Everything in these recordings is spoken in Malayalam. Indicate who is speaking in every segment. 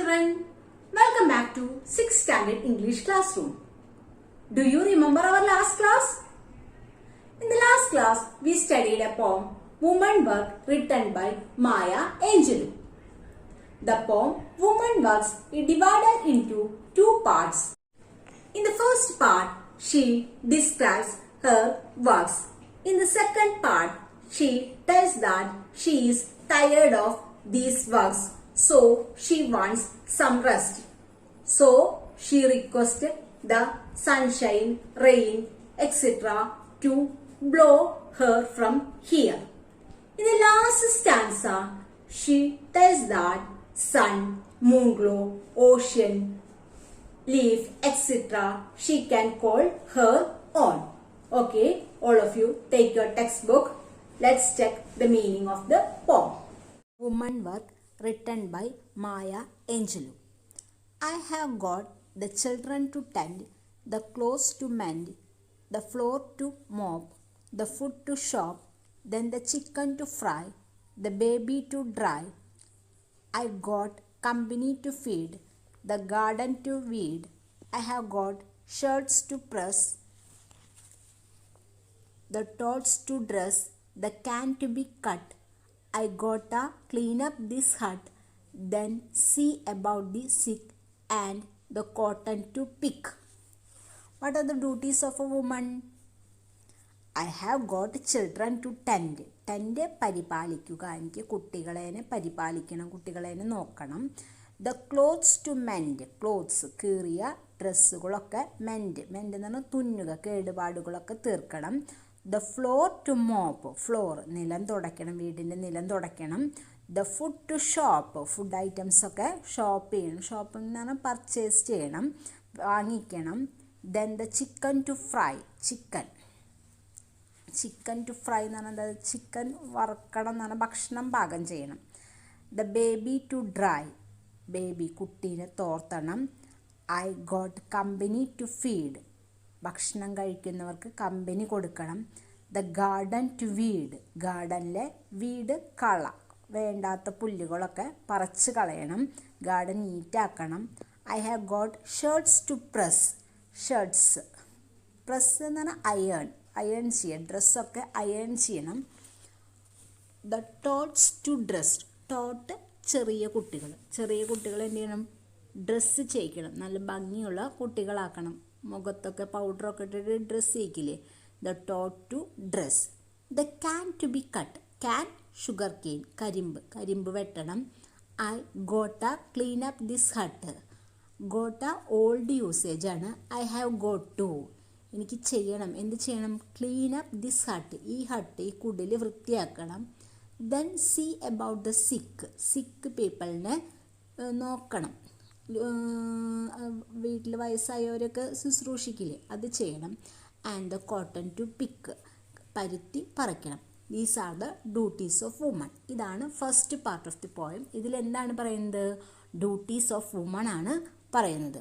Speaker 1: children, welcome back to 6th Standard English Classroom. Do you remember our last class? In the last class, we studied a poem, Woman Work, written by Maya Angelou. The poem, Woman Works, is divided into two parts. In the first part, she describes her works. In the second part, she tells that she is tired of these works, so she wants some rest. So she requested the sunshine, rain, etc. to blow her from here. In the last stanza, she tells that sun, moon glow, ocean, leaf, etc. she can call her own. Okay, all of you take your textbook. Let's check the meaning of the poem.
Speaker 2: Woman Work, written by Maya Angelou. I have got the children to tend, the clothes to mend, the floor to mop, the food to shop, then the chicken to fry, the baby to dry. I got company to feed, the garden to weed. I have got shirts to press, the tots to dress, the can to be cut. I gotta clean up this hut, then see about the sick and the cotton to pick. What are the duties of a woman? I have got children to tend. Tend പരിപാലിക്കുക, എനിക്ക് കുട്ടികളെ പരിപാലിക്കണം, കുട്ടികളെ നോക്കണം. The clothes to mend. Clothes കീറിയ ഡ്രസ്സുകളൊക്കെ മെൻഡ് എന്ന് പറഞ്ഞാൽ തുന്നുക, കേടുപാടുകളൊക്കെ തീർക്കണം. The floor to mop. Floor നിലം തുടയ്ക്കണം, വീടിൻ്റെ നിലം തുടയ്ക്കണം. The food to shop. Food items ഒക്കെ ഷോപ്പ് ചെയ്യണം. ഷോപ്പിംഗ് എന്ന് പറഞ്ഞാൽ പർച്ചേസ് ചെയ്യണം, വാങ്ങിക്കണം. Then the chicken to fry. Chicken to fry എന്ന് പറഞ്ഞാൽ ചിക്കൻ വറുക്കണം എന്ന് പറഞ്ഞാൽ ഭക്ഷണം പാകം ചെയ്യണം. The baby to dry. Baby കുട്ടീനെ തോർത്തണം. I got company to feed. ഭക്ഷണം കഴിക്കുന്നവർക്ക് കമ്പനി കൊടുക്കണം. The garden to weed. ഗാർഡനിലെ വീട് കള, വേണ്ടാത്ത പുല്ലുകളൊക്കെ പറിച്ച് കളയണം, ഗാർഡൻ നീറ്റാക്കണം. I have got shirts to press. Shirts press എന്ന് പറഞ്ഞാൽ അയൺ ചെയ്യണം, ഡ്രസ്സൊക്കെ അയൺ ചെയ്യണം. The tots to dress. Taught ചെറിയ കുട്ടികൾ എന്ത് ചെയ്യണം? ഡ്രസ്സ് ചെയ്യിക്കണം, നല്ല ഭംഗിയുള്ള കുട്ടികളാക്കണം. മുഖത്തൊക്കെ പൗഡറൊക്കെ ഇട്ടിട്ട് dress ചെയ്യിക്കില്ലേ? The tot to dress. The can to be cut. Can sugar cane, കരിമ്പ് വെട്ടണം. I gotta clean up this hut. Gotta old usage ആണ്. ഐ ഹാവ് ഗോട്ട് ടു, എനിക്ക് ചെയ്യണം, എന്ത് ചെയ്യണം? ക്ലീൻ അപ്പ് ദിസ് ഹട്ട്, ഈ ഹട്ട്, ഈ കുടിൽ വൃത്തിയാക്കണം. ദെൻ സീ അബൌട്ട് ദ സിക്ക് പീപ്പിളിനെ നോക്കണം. വീട്ടിൽ വയസ്സായവരൊക്കെ ശുശ്രൂഷിക്കില്ലേ, അത് ചെയ്യണം. And the cotton to pick, പരുത്തി പറിക്കണം. These are the duties of woman. ഇതാണ് first part of the poem. ഇതിലെന്താണ് പറയുന്നത്? ഡ്യൂട്ടീസ് ഓഫ് വുമൺ ആണ് പറയുന്നത്.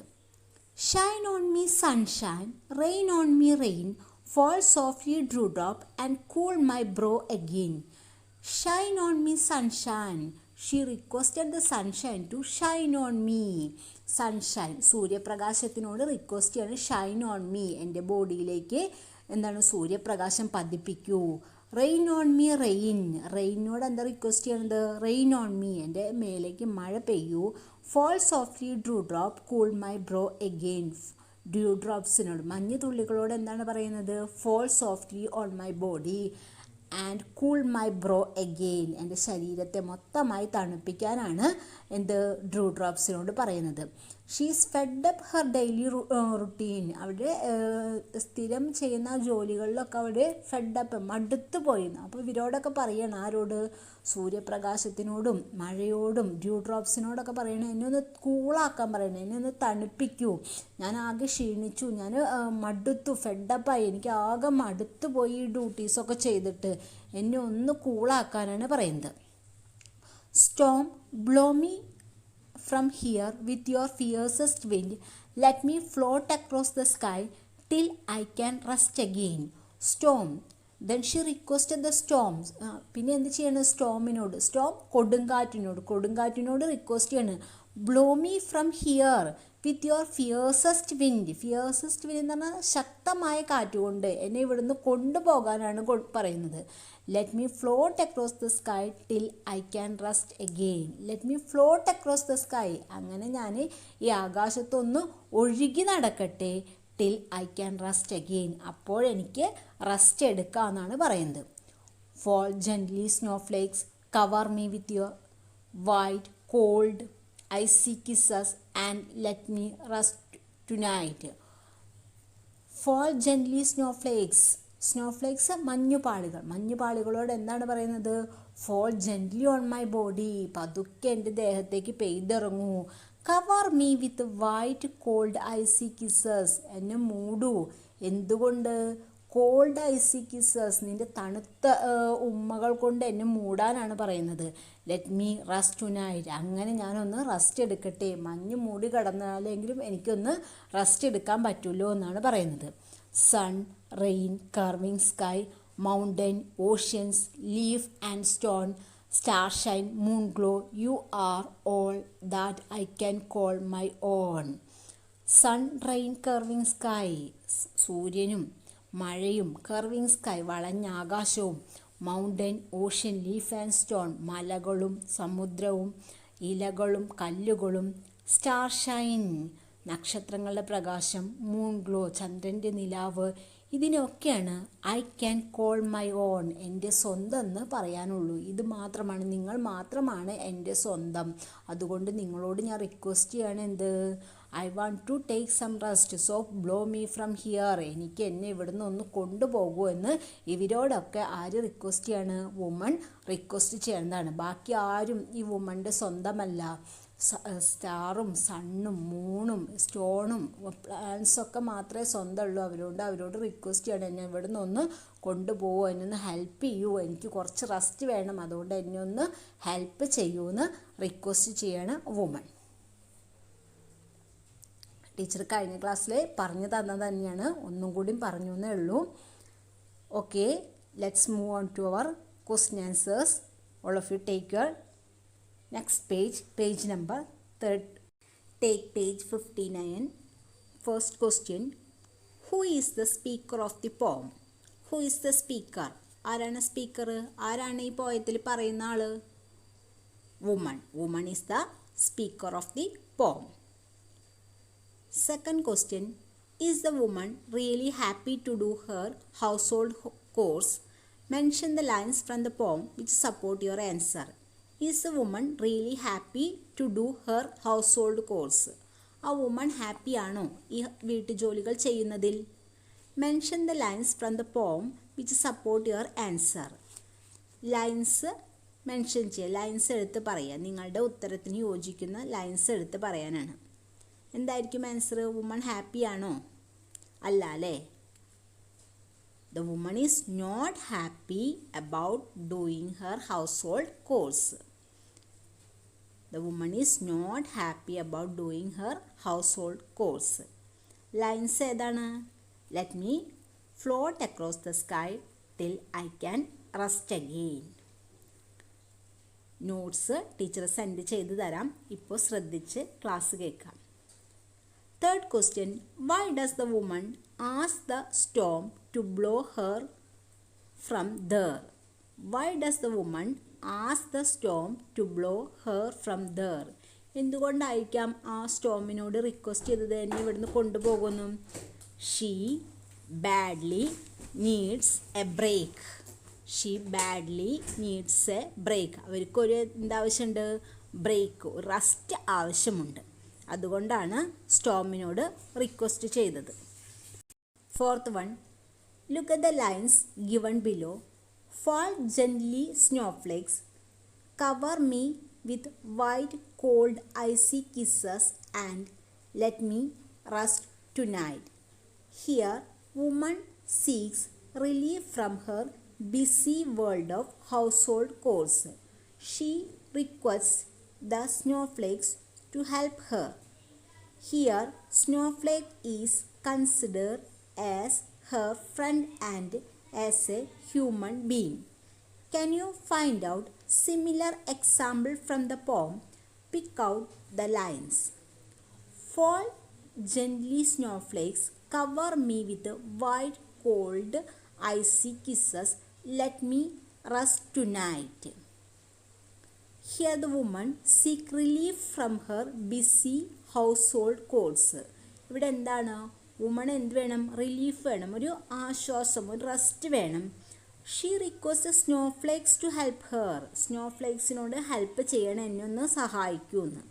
Speaker 2: Shine on me sunshine, rain on me rain, fall softly dewdrop and cool my brow again. Shine on me sunshine. She requested the sunshine to shine on me. Sunshine, സൂര്യപ്രകാശത്തിനോട് റിക്വസ്റ്റ് ചെയ്യാണ്. ഷൈൻ ഓൺ മീ, എൻ്റെ ബോഡിയിലേക്ക് എന്താണ്? സൂര്യപ്രകാശം പതിപ്പിക്കൂ. റെയിൻ ഓൺ മീ റെയിനോട് എന്താ റിക്വസ്റ്റ് ചെയ്യണത്? റെയിൻ ഓൺ മീ, എൻ്റെ മേലേക്ക് മഴ പെയ്യൂ. Fall softly dew drop, cool my brow again. Dew ഡ്രോപ്സിനോട്, മഞ്ഞ് തുള്ളികളോട് എന്താണ് പറയുന്നത്? Fall softly on my body and cool my brow again. എൻ്റെ ശരീരത്തെ മൊത്തമായി തണുപ്പിക്കാനാണ് എന്ത് ഡ്യൂ ഡ്രോപ്സിനോട് പറയുന്നത്. She's fed up her daily routine. അവിടെ സ്ഥിരം ചെയ്യുന്ന ജോലികളിലൊക്കെ അവിടെ ഫെഡപ്പ്, മടുത്തു പോയിരുന്നു. അപ്പോൾ ഇവരോടൊക്കെ പറയണം, ആരോട്? സൂര്യപ്രകാശത്തിനോടും മഴയോടും ഡ്യൂ ഡ്രോപ്സിനോടൊക്കെ പറയണം, എന്നെ ഒന്ന് കൂളാക്കാൻ പറയണം, എന്നെ ഒന്ന് തണുപ്പിക്കൂ, ഞാൻ ആകെ ക്ഷീണിച്ചു, ഞാൻ മടുത്തു, ഫെഡപ്പായി, എനിക്ക് ആകെ മടുത്തു പോയി ഈ ഡ്യൂട്ടീസൊക്കെ ചെയ്തിട്ട്, എന്നെ ഒന്ന് കൂളാക്കാനാണ് പറയുന്നത്. Storm blow me from here with your fiercest wind, let me float across the sky till I can rest again. Storm, then she requested the storms. പിന്നെ എന്ത് ചെയ്യണം? സ്റ്റോമിനോട്, കൊടുങ്കാറ്റിനോട് റിക്വസ്റ്റ് ചെയ്യാണ്. Blow me from here with your fiercest wind. Fiercest wind എന്ന് പറഞ്ഞാൽ ശക്തമായ കാറ്റുകൊണ്ട് എന്നെ ഇവിടുന്ന് കൊണ്ടുപോകാനാണ് പറയുന്നത്. Let me float across the sky till I can rest again. Let me float across the sky. അങ്ങനെ ഞാൻ ഈ ആകാശത്തൊന്ന് ഒഴുകി നടക്കട്ടെ. Till I can rest again. അപ്പോഴെനിക്ക് റെസ്റ്റ് എടുക്കാമെന്നാണ് പറയുന്നത്. Fall gently snowflakes cover me with your white cold icy kisses and let me rest tonight. Fall gently snowflakes. Snowflakes മഞ്ഞുപാളികളോട് എന്താണ് പറയുന്നത്? Fall gently on my body. പതുക്കെ എൻ്റെ ദേഹത്തേക്ക് പെയ്തിറങ്ങൂ. Cover me with white cold icy kisses. എന്നെ മൂടൂ. എന്തുകൊണ്ട്? കോൾഡ് ഐസി കിസ്സസ്, നിൻ്റെ തണുത്ത ഉമ്മകൾ കൊണ്ട് എന്നെ മൂടാനാണ് പറയുന്നത്. Let me rest tonight. അങ്ങനെ ഞാനൊന്ന് റെസ്റ്റ് എടുക്കട്ടെ. മഞ്ഞ് മൂടി കിടന്നാലെങ്കിലും എനിക്കൊന്ന് റെസ്റ്റ് എടുക്കാൻ പറ്റുമല്ലോ എന്നാണ് പറയുന്നത്. Sun, rain, curving sky, mountain, oceans, leaf and stone, star shine, moon glow, you are all that I can call my own. Sun, rain, curving sky, സൂര്യനും മഴയും, കർവിങ് സ്കൈ, വളഞ്ഞ ആകാശവും, mountain, ocean, leaf and stone, മലകളും സമുദ്രവും ഇലകളും കല്ലുകളും, സ്റ്റാർ ഷൈൻ, നക്ഷത്രങ്ങളുടെ പ്രകാശം, മൂൺ ഗ്ലോ, ചന്ദ്രൻ്റെ നിലാവ്, ഇതിനൊക്കെയാണ് I can call my own, എൻ്റെ സ്വന്തം എന്ന് പറയാനുള്ളൂ. ഇത് മാത്രമാണ്, നിങ്ങൾ മാത്രമാണ് എൻ്റെ സ്വന്തം. അതുകൊണ്ട് നിങ്ങളോട് ഞാൻ റിക്വസ്റ്റ് ചെയ്യാണ്. എന്ത്? I want to take some rest, so blow me from here. എനിക്ക് എന്നെ ഇവിടുന്ന് ഒന്ന് കൊണ്ടുപോകൂ എന്ന് ഇവരോടൊക്കെ ആര് റിക്വസ്റ്റ് ചെയ്യാണ്? വുമൺ റിക്വസ്റ്റ് ചെയ്യുന്നതാണ്. ബാക്കി ആരും ഈ വുമൻ്റെ സ്വന്തമല്ല. സ്റ്റാറും സണ്ണും മൂണും സ്റ്റോണും പ്ലാന്റ്സൊക്കെ മാത്രമേ സ്വന്തമുള്ളൂ. അവരോട് റിക്വസ്റ്റ് ചെയ്യണം, എന്നെ ഇവിടെ നിന്ന് ഒന്ന് കൊണ്ടുപോകുമോ, എന്നെ ഒന്ന് ഹെൽപ്പ് ചെയ്യൂ, എനിക്ക് കുറച്ച് റെസ്റ്റ് വേണം, അതുകൊണ്ട് എന്നെ ഒന്ന് ഹെൽപ്പ് ചെയ്യൂ എന്ന് റിക്വസ്റ്റ് ചെയ്യണം വുമൺ. ടീച്ചർ കഴിഞ്ഞ ക്ലാസ്സിൽ പറഞ്ഞു തന്നത് തന്നെയാണ്, ഒന്നും കൂടി പറഞ്ഞു എന്നേ ഉള്ളൂ. Okay, let's move on to our question answers. All of you take your next page number 3. Take page 59. First question, who is the speaker of the poem? Who is the speaker? ആരാണ് സ്പീക്കർ? ആരാണ് ഈ പോയത്തിൽ പറയുന്ന ആള്? woman is the speaker of the poem. Second question, is the woman really happy to do her household chores? Mention the lines from the poem which support your answer. Is the woman really happy to do her household chores? ആ വുമൺ ഹാപ്പി ആണോ ഈ വീട്ടുജോലികൾ ചെയ്യുന്നതിൽ? Mention the lines from the poem which support your answer. Lines mention ചെയ്യുക, ലൈൻസ് എടുത്ത് പറയുക, നിങ്ങളുടെ ഉത്തരത്തിന് യോജിക്കുന്ന ലൈൻസ് എടുത്ത് പറയാനാണ്. എന്തായിരിക്കും ആൻസർ? വുമൺ ഹാപ്പി ആണോ? അല്ല അല്ലേ? The woman is not happy about doing her household chores. The woman is not happy about doing her household chores. Lines ഏതാണ്? Let me float across the sky till I can rest again. Notes teacher send ചെയ്ത് തരാം, ഇപ്പോൾ ശ്രദ്ധിച്ച് ക്ലാസ് കേൾക്കാം. Third question, why does the woman ask the storm to blow her from there? Why does the woman ask the storm to blow her from there? എന്തുകൊണ്ടായിരിക്കാം ആ സ്റ്റോമിനോട് റിക്വസ്റ്റ് ചെയ്തത് എന്നെ ഇവിടുന്ന് കൊണ്ടുപോകുന്നു? She badly needs a break. She badly needs a break. അവർക്കൊരു എന്താവശ്യമുണ്ട്? ബ്രേക്ക്, റെസ്റ്റ് ആവശ്യമുണ്ട്. അതുകൊണ്ടാണ് സ്റ്റോമിനോട് റിക്വസ്റ്റ് ചെയ്തത്. Fourth one, look at the lines given below. Fall gently snowflakes, cover me with white cold icy kisses and let me rest tonight. Here woman seeks relief from her busy world of household chores. She requests the snowflakes to help her. Here snowflake is considered as her friend and as a human being. Can you find out similar example from the poem? Pick out the lines. Fall gently snowflakes, cover me with white cold icy kisses, let me rest tonight. Here the woman seek relief from her busy household chores. ഇവിടെ എന്താണ്? വുമൺ എന്ത് വേണം? റിലീഫ് വേണം, ഒരു ആശ്വാസം, ഒരു റെസ്റ്റ് വേണം. She request the snowflakes to help her. സ്നോഫ്ലേക്സിനോട് ഹെൽപ്പ് ചെയ്യണം, എന്നെ ഒന്ന് സഹായിക്കുമെന്ന്.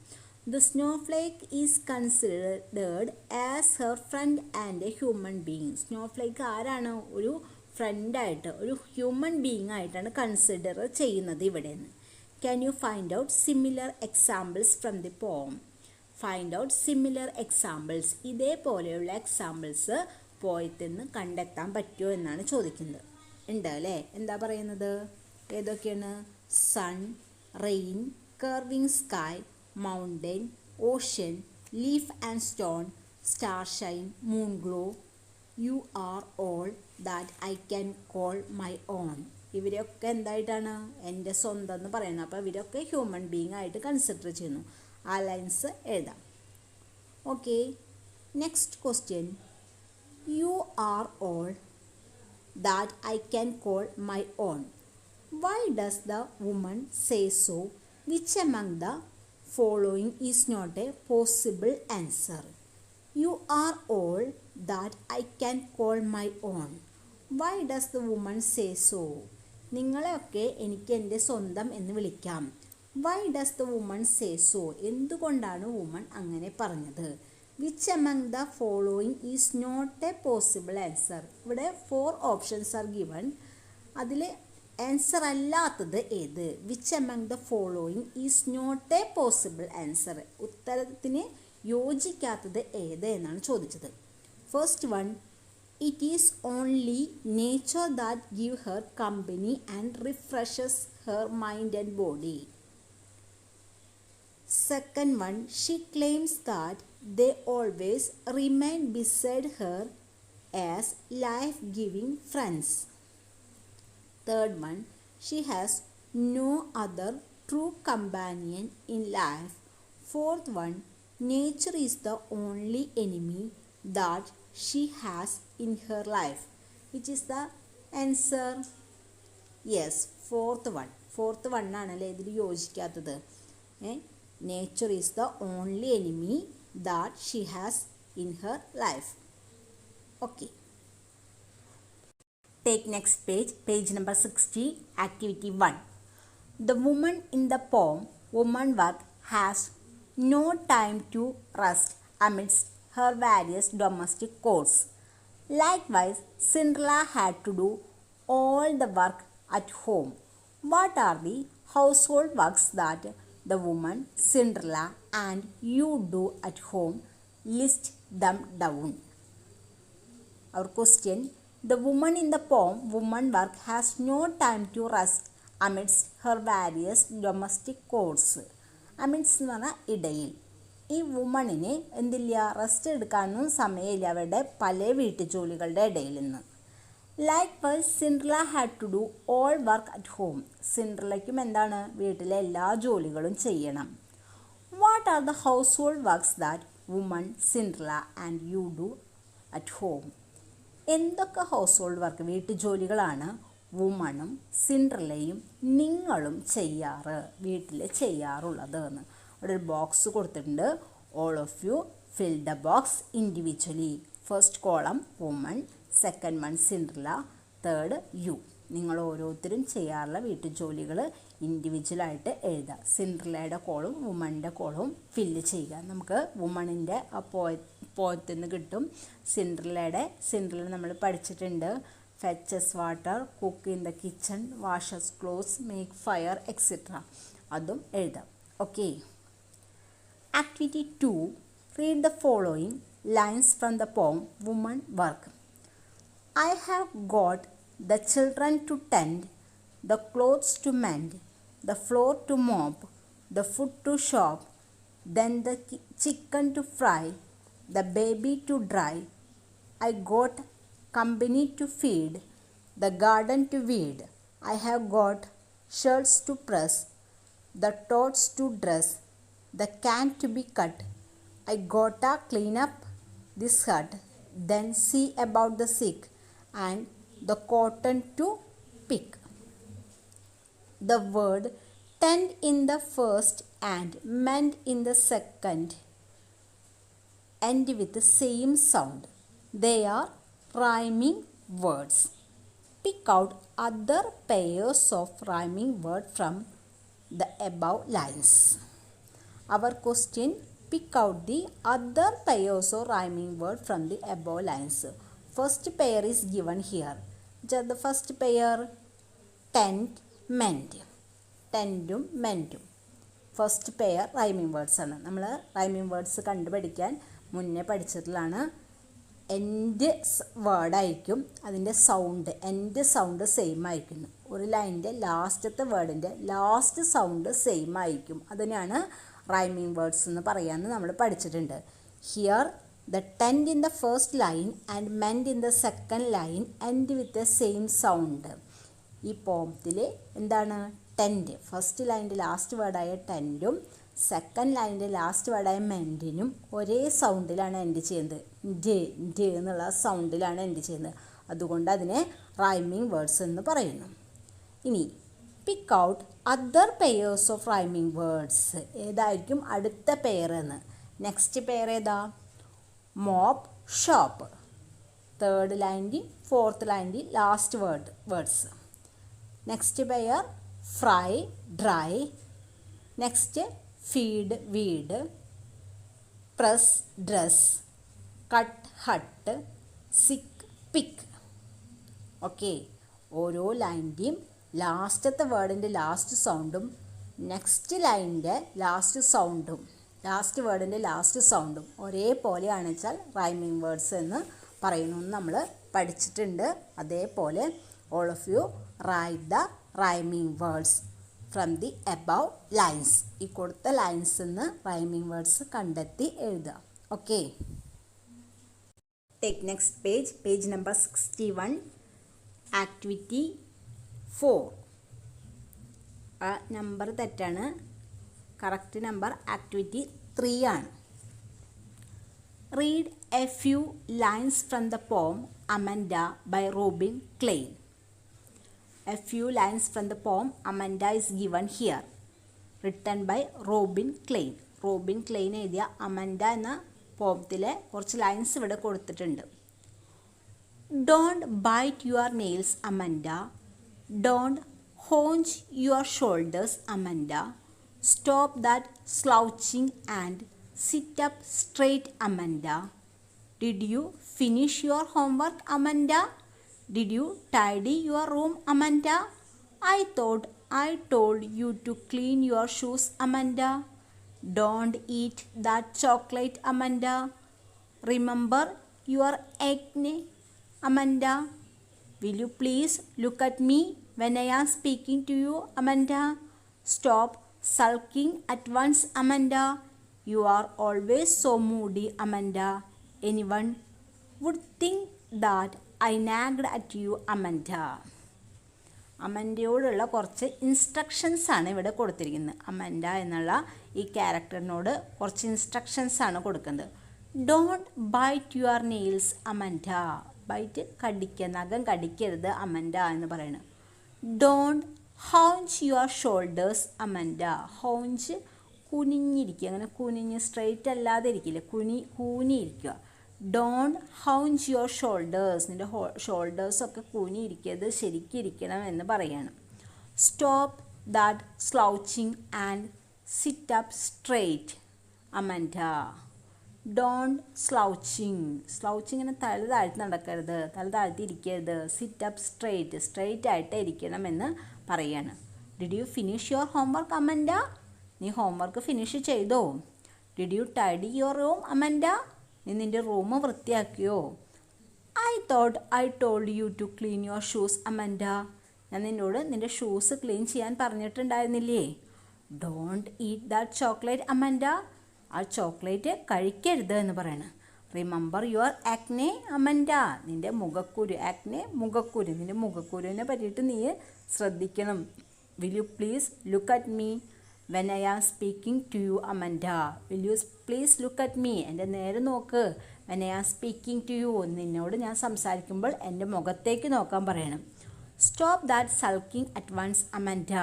Speaker 2: The snowflake is considered as her friend and a human being. Snowflake ആരാണ്? ഒരു ഫ്രണ്ടായിട്ട്, ഒരു ഹ്യൂമൻ ബീയിങ് ആയിട്ടാണ് കൺസിഡർ ചെയ്യുന്നത് ഇവിടെ നിന്ന്. Can you find out similar examples from the poem? Find out similar examples. ഇതേപോലെയുള്ള എക്സാമ്പിൾസ് പോയത്തിൽ നിന്ന് കണ്ടെത്താൻ പറ്റുമോ എന്നാണ് ചോദിക്കുന്നത്. ഉണ്ട് അല്ലേ? എന്താ പറയുന്നത്? ഏതൊക്കെയാണ്? Sun, rain, curving sky, mountain, ocean, leaf and stone, star shine, moon glow, you are all that I can call my own. ഇവരൊക്കെ എന്തായിട്ടാണ്? എൻ്റെ സ്വന്തം എന്ന് പറയുന്നത്. അപ്പോൾ ഇവരൊക്കെ ഹ്യൂമൻ ബീയിങ് ആയിട്ട് കൺസിഡർ ചെയ്യുന്നു. ആ ലൈൻസ് എഴുതാം. Okay, next question. You are all that I can call my own. Why does the woman say so? Which among the following is not a possible answer? You are all that I can call my own. Why does the woman say so? നിങ്ങളെയൊക്കെ എനിക്ക് എൻ്റെ സ്വന്തം എന്ന് വിളിക്കാം. Why does the woman say so? എന്തുകൊണ്ടാണ് വുമൺ അങ്ങനെ പറഞ്ഞത്? Which among the following is not a possible answer. ഇവിടെ 4 ഓപ്ഷൻസ് ആർ ഗിവൺ. അതിൽ ആൻസർ അല്ലാത്തത് ഏത്? Which among the following is not a possible answer. ഉത്തരത്തിന് യോജിക്കാത്തത് ഏത് എന്നാണ് ചോദിച്ചത്. First one, it is only nature that give her company and refreshes her mind and body. Second one, she claims that they always remain beside her as life-giving friends. Third one, she has no other true companion in life. Fourth one, nature is the only enemy that she has in her life. Which is the answer? Yes, fourth one ആണല്ലേ ഇതിൽ യോജിക്കാത്തത്. Nature is the only enemy that she has in her life. Okay, take next page, page number 60, activity 1. The woman in the poem woman work has no time to rest amidst her various domestic chores. Likewise, Cinderella had to do all the work at home. What are the household works that the woman, Cinderella, and you do at home? List them down. Our question: the woman in the poem woman work has no time to rest amidst her various domestic chores. Amidst എന്ന് പറഞ്ഞാൽ ഇടയിൽ. ഈ വുമണിന് എന്തില്ല? റെസ്റ്റ് എടുക്കാനൊന്നും സമയമില്ല അവരുടെ പല വീട്ടുജോലികളുടെ ഇടയിൽ നിന്ന്. Likewise Cinderella had to do all work at home. സിൻഡ്രല്ലയ്ക്കും എന്താണ്? വീട്ടിലെ എല്ലാ ജോലികളും ചെയ്യണം. What are the household works that woman, Cinderella and you do at home? എന്തൊക്കെ ഹൗസ് ഹോൾഡ് വർക്ക്, വീട്ടുജോലികളാണ് വുമണും സിൻഡ്രല്ലയും നിങ്ങളും വീട്ടിൽ ചെയ്യാറുള്ളത് എന്ന്. അവിടെ ഒരു ബോക്സ് കൊടുത്തിട്ടുണ്ട്. All of you fill the box individually. First column woman, second one Cinderella, third you. നിങ്ങൾ ഓരോരുത്തരും ചെയ്യാറുള്ള വീട്ടുജോലികൾ ഇൻഡിവിജ്വലായിട്ട് എഴുതുക. സിൻഡ്രല്ലയുടെ കോളും വുമണിൻ്റെ കോളും ഫില്ല് ചെയ്യുക. നമുക്ക് വുമണിൻ്റെ ആ പോയത്തിൽ നിന്ന് കിട്ടും. സിൻഡ്രല്ല നമ്മൾ പഠിച്ചിട്ടുണ്ട്. Fetches water, cook in the kitchen, washes clothes, make fire etcetera. അതും എഴുതാം. Okay. Activity 2. Read the following lines from the poem Woman Work. I have got the children to tend, the clothes to mend, the floor to mop, the food to shop, then the chicken to fry, the baby to dry. I got company to feed, the garden to weed. I have got shirts to press, the tots to dress, the can to be cut. I gotta clean up this hut, then see about the sick, and the cotton to pick. The word tend in the first and mend in the second end with the same sound. They are rhyming words. Pick out other pairs of rhyming words from the above lines. Our question, pick out the other pairs of rhyming words from the above lines. First pair is given here. The first pair, tent, mend. ടെൻറ്റും മെൻറ്റും ഫസ്റ്റ് പെയർ റൈമിംഗ് വേർഡ്സ് ആണ്. നമ്മൾ റൈമിംഗ് വേർഡ്സ് കണ്ടുപഠിക്കാൻ മുന്നേ പഠിച്ചിട്ടുള്ളതാണ്. എൻഡ് വേർഡായിരിക്കും അതിൻ്റെ സൗണ്ട്, എൻഡ് സൗണ്ട് സെയിം ആയിരിക്കും. ഒരു ലൈനിൻ്റെ ലാസ്റ്റത്തെ വേർഡിൻ്റെ ലാസ്റ്റ് സൗണ്ട് സെയിം ആയിരിക്കും. അതിനാണ് റൈമിംഗ് വേർഡ്സ് എന്ന് പറയാമെന്ന് നമ്മൾ പഠിച്ചിട്ടുണ്ട്. Here the tent in the first line and mend in the second line end with the same sound. ഈ പോംത്തിൽ എന്താണ്, ടെൻറ്റ് ഫസ്റ്റ് ലൈനിൻ്റെ ലാസ്റ്റ് വേർഡായ ടെൻറ്റും സെക്കൻഡ് ലൈനിൻ്റെ ലാസ്റ്റ് വേർഡായ മെൻറ്റിനും ഒരേ സൗണ്ടിലാണ് എൻഡ് ചെയ്യുന്നത്. ഡേ എന്നുള്ള സൗണ്ടിലാണ് എൻഡ് ചെയ്യുന്നത്. അതുകൊണ്ട് അതിനെ റൈമിംഗ് വേർഡ്സ് എന്ന് പറയുന്നു. ഇനി pick out other pairs of rhyming words. ഏതായിരിക്കും അടുത്ത പെയർ എന്ന്? നെക്സ്റ്റ് പെയർ ഏതാ? Mop, shop. തേർഡ് ലൈനിൻ്റെയും ഫോർത്ത് ലൈനിൻ്റെയും last words. Next pair fry, dry. Next feed, weed. Press, dress. Cut, hut. Sick, pick. Okay, ഓരോ ലൈനിൻ്റെയും ലാസ്റ്റത്തെ വേർഡിൻ്റെ ലാസ്റ്റ് സൗണ്ടും നെക്സ്റ്റ് ലൈനിൻ്റെ ലാസ്റ്റ് വേർഡിൻ്റെ ലാസ്റ്റ് സൗണ്ടും ഒരേപോലെയാണ് വെച്ചാൽ റൈമിംഗ് വേർഡ്സ് എന്ന് പറയുന്നു നമ്മൾ പഠിച്ചിട്ടുണ്ട്. അതേപോലെ all of you write the rhyming words from the above lines. ഈ കൊടുത്ത ലൈൻസിൽ നിന്ന് റൈമിംഗ് വേർഡ്സ് കണ്ടെത്തി എഴുതുക. Okay, take next page number 61, activity 4. ആ നമ്പർ തെറ്റാണ്, കറക്റ്റ് നമ്പർ ആക്ടിവിറ്റി 3 ആണ്. Read a few lines from the poem Amanda by Robin Klein. A few lines from the poem Amanda is given here, written by Robin Klein. Robin Klein എഴുതിയ അമൻഡ എന്ന പോമത്തിലെ കുറച്ച് ലൈൻസ് ഇവിടെ കൊടുത്തിട്ടുണ്ട്. Don't bite your nails, Amanda. Don't hunch your shoulders, Amanda. Stop that slouching and sit up straight, Amanda. Did you finish your homework, Amanda? Did you tidy your room, Amanda? I thought I told you to clean your shoes, Amanda. Don't eat that chocolate, Amanda. Remember your acne, Amanda. Will you please look at me when I am speaking to you, Amanda? Stop sulking at once, Amanda. You are always so moody, Amanda. Anyone would think that I nagged at you, Amanda. അമൻഡയോടുള്ള കുറച്ച് ഇൻസ്ട്രക്ഷൻസ് ആണ് ഇവിടെ കൊടുത്തിരിക്കുന്നത്. അമൻഡ എന്നുള്ള ഈ ക്യാരക്ടറിനോട് കുറച്ച് ഇൻസ്ട്രക്ഷൻസ് ആണ് കൊടുക്കുന്നത്. Don't bite your nails, Amanda. Bite, കടിക്കുക, നഖം കടിക്കരുത് അമൻഡ എന്ന് പറയുന്നത്. Don't hunch your shoulders, Amanda. Hunch കുനിഞ്ഞിരിക്കുക, അങ്ങനെ കുനിഞ്ഞ് സ്ട്രെയിറ്റ് അല്ലാതെ ഇരിക്കില്ല, കൂനിയിരിക്കുക. ഡോണ്ട് ഹൗഞ്ച് യുവർ ഷോൾഡേഴ്സ്, നിൻ്റെ ഷോൾഡേഴ്സൊക്കെ കൂനിയിരിക്കരുത്, ശരിക്കിരിക്കണം എന്ന് പറയാണ്. Stop that slouching and sit up straight, Amanda. Don't slouching ഇങ്ങനെ തല താഴ്ത്തി നടക്കരുത്, തല താഴ്ത്തി ഇരിക്കരുത്. സിറ്റ് അപ്പ് സ്ട്രെയിറ്റ് ആയിട്ട് ഇരിക്കണം എന്ന് പറയാണ്. Did you finish your homework, Amanda? നീ ഹോംവർക്ക് ഫിനിഷ് ചെയ്തോ? Did you tidy your room, Amanda? നീ നിൻ്റെ റൂം വൃത്തിയാക്കിയോ? I thought I told you to clean your shoes, Amanda. ഞാൻ നിന്നോട് നിൻ്റെ ഷൂസ് ക്ലീൻ ചെയ്യാൻ പറഞ്ഞിട്ടുണ്ടായിരുന്നില്ലേ? Don't eat that chocolate, Amanda. ആ ചോക്ലേറ്റ് കഴിക്കരുത് എന്ന് പറയണം. Remember your acne Amanda. നിൻ്റെ മുഖക്കുരു, ആക്നെ മുഖക്കുരു, നിൻ്റെ മുഖക്കുരുവിനെ പറ്റിയിട്ട് നീ ശ്രദ്ധിക്കണം. Will you please look at me when I am speaking to you Amanda. Will you please look at me, എൻ്റെ നേരെ നോക്ക്. When I am speaking to you, നിന്നോട് ഞാൻ സംസാരിക്കുമ്പോൾ എൻ്റെ മുഖത്തേക്ക് നോക്കാൻ പറയണം. Stop that sulking at once Amanda.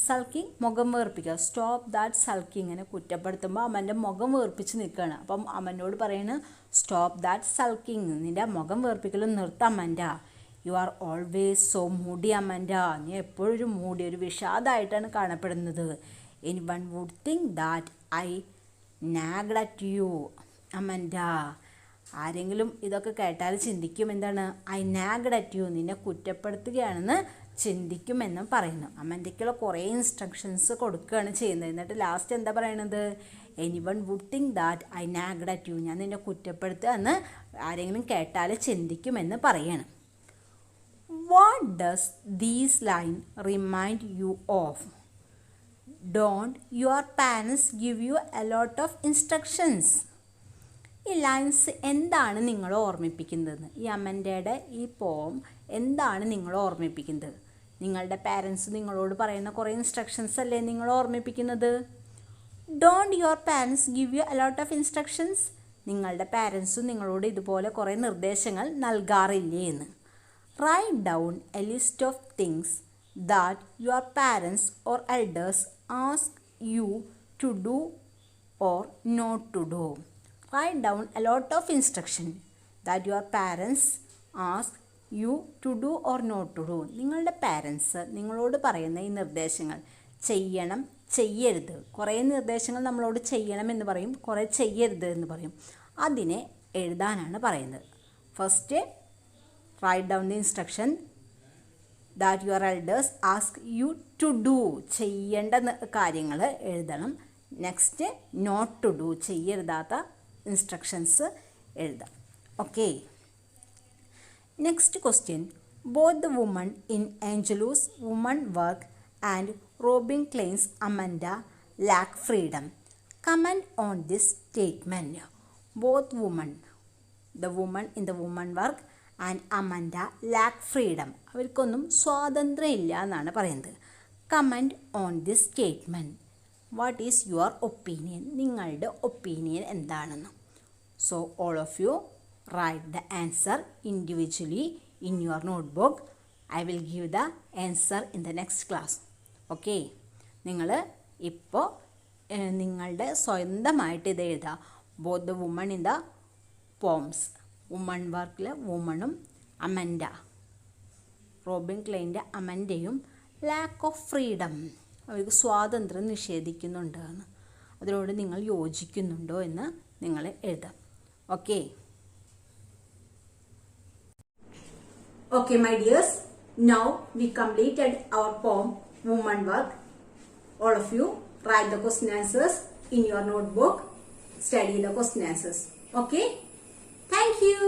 Speaker 2: Sulking മുഖം വീർപ്പിക്കുക. സ്റ്റോപ്പ് ദാറ്റ് സൾക്കിങ്, ഇങ്ങനെ കുറ്റപ്പെടുത്തുമ്പോൾ അമ്മൻ്റെ മുഖം വീർപ്പിച്ച് നിൽക്കുകയാണ്. അപ്പം അമ്മനോട് പറയുന്നത് സ്റ്റോപ്പ് ദാറ്റ് സൾക്കിങ്, നിൻ്റെ മുഖം വീർപ്പിക്കലും നിർത്താം Amanda. You are always so moody Amanda. നീ എപ്പോഴും ഒരു മൂടി, ഒരു വിഷാദമായിട്ടാണ് കാണപ്പെടുന്നത്. Anyone would think that I nagged at you Amanda. ആരെങ്കിലും ഇതൊക്കെ കേട്ടാൽ ചിന്തിക്കും എന്താണ്, ഐ നാഗ്ഡ് അറ്റ് യു, നിന്നെ കുറ്റപ്പെടുത്തുകയാണെന്ന് ചിന്തിക്കുമെന്ന് പറയുന്നു. അമ്മൻ്റെക്കുള്ള കുറേ ഇൻസ്ട്രക്ഷൻസ് കൊടുക്കുകയാണ് ചെയ്യുന്നത്. എന്നിട്ട് ലാസ്റ്റ് എന്താ പറയണത്, anyone would think that I nagged at you, ഞാൻ നിന്നെ കുറ്റപ്പെടുത്തുക എന്ന് ആരെങ്കിലും കേട്ടാൽ ചിന്തിക്കുമെന്ന് പറയണം. What does these line remind you of? Don't your parents give you a lot of instructions. ഈ ലൈൻസ് എന്താണ് നിങ്ങളെ ഓർമ്മിപ്പിക്കുന്നത്? ഈ അമൻഡയുടെ ഈ പോം എന്താണ് നിങ്ങളെ ഓർമ്മിപ്പിക്കുന്നത്? നിങ്ങളുടെ പാരൻസ് നിങ്ങളോട് പറയുന്ന കുറേ ഇൻസ്ട്രക്ഷൻസ് അല്ലേ നിങ്ങളെ ഓർമ്മിപ്പിക്കുന്നത്? Don't your parents give you a lot of instructions. നിങ്ങളുടെ പാരൻസും നിങ്ങളോട് ഇതുപോലെ കുറേ നിർദ്ദേശങ്ങൾ നൽകാറില്ലേ എന്ന്. Write down a list of things that your parents or elders ask you to do or not to do. Write down a lot of instruction that your parents ask you to do or not to do. നിങ്ങളുടെ പാരൻസ് നിങ്ങളോട് പറയുന്ന ഈ നിർദ്ദേശങ്ങൾ ചെയ്യണം, ചെയ്യരുത്. കുറേ നിർദ്ദേശങ്ങൾ നമ്മളോട് ചെയ്യണം എന്ന് പറയും, കുറേ ചെയ്യരുത് എന്ന് പറയും. അതിനെ എഴുതാനാണ് പറയുന്നത്. First write down the instruction that your elders ask you to do, ചെയ്യേണ്ട കാര്യങ്ങൾ എഴുതണം. നെക്സ്റ്റ് നോട്ട് ടു ഡു, ചെയ്യരുതാത്ത ഇൻസ്ട്രക്ഷൻസ് എഴുതാം. Okay, next question. Both the woman in Angelou's woman work and Robin Klein's Amanda lack freedom. Comment on this statement. Both woman, the woman in the woman work and Amanda lack freedom. അവർക്കൊന്നും സ്വാതന്ത്ര്യം ഇല്ല എന്നാണ് പറയുന്നത്. Comment on this statement. What is your opinion? നിങ്ങളുടെ ഒപ്പീനിയൻ എന്താണെന്ന്. So all of you write the answer individually in your notebook. I will give the answer in the next class. Okay, നിങ്ങൾ ഇപ്പോൾ നിങ്ങളുടെ സ്വന്തമായിട്ട് ഇത് എഴുതുക. Both the woman in the poems, woman വർക്കിൽ വുമണും അമൻഡ, റോബിൻ ക്ലെയിൻ്റെ അമൻഡയും ലാക്ക് ഓഫ് ഫ്രീഡം, അവർക്ക് സ്വാതന്ത്ര്യം നിഷേധിക്കുന്നുണ്ട് എന്ന്, അതിനോട് നിങ്ങൾ യോജിക്കുന്നുണ്ടോ എന്ന് നിങ്ങൾ എഴുതാം. Okay.
Speaker 1: Okay, my dears, now we completed our poem Woman Work. All of you write the question answers in your notebook, study the question answers. Okay, thank you.